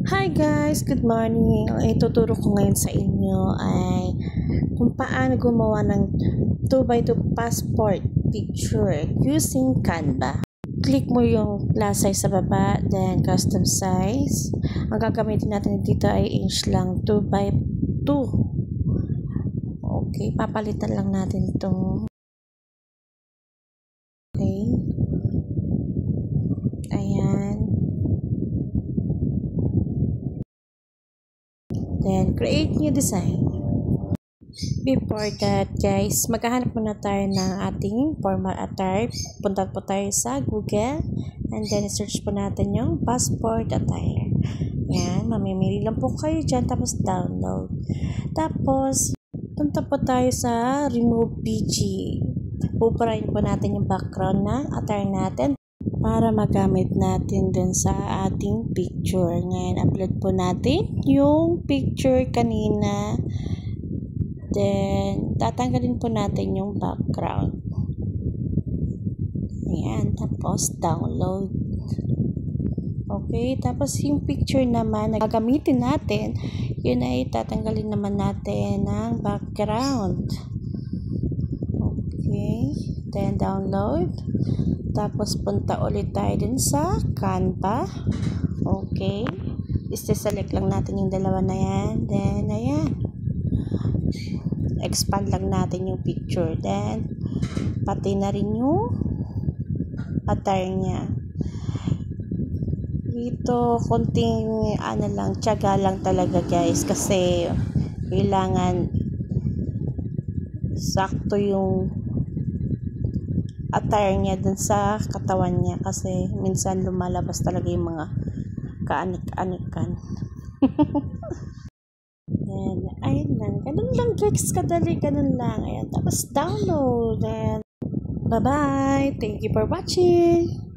Hi guys! Good morning! Ang ituturo ko ngayon sa inyo ay kung paano gumawa ng 2x2 passport picture using Canva. Click mo yung plus size sa baba, then custom size. Ang gagamitin natin dito ay inch lang, 2x2. Okay, papalitan lang natin itong okay. Ayan. Then, create new design. Before that, guys, maghahanap muna tayo ng ating formal attire. Punta po tayo sa Google and then search po natin yung passport attire. Yan, mamimili lang po kayo dyan, tapos download. Tapos, punta po tayo sa remove PG. Pupurahin po natin yung background ng attire natin para magamit natin dun sa ating picture. Ngayon, upload po natin yung picture kanina. Then, tatanggalin po natin yung background. Ayan, tapos download. Okay, tapos yung picture naman na gagamitin natin, yun ay tatanggalin naman natin ng background. Okay, then download. Tapos punta ulit tayo dun sa Canva. Okay, select lang natin yung dalawa na yan. Then, ayan. Expand lang natin yung picture. Then, pati na rin yung attire niya. Dito, konting tiyaga lang talaga guys. Kasi, kailangan sakto yung attire niya dun sa katawan niya. Kasi, minsan lumalabas talaga yung mga kaanik-anikan. Ayan, ayun lang. Ganun lang guys, kadali, ganun lang. Ayan, tapos download. And bye-bye. Thank you for watching.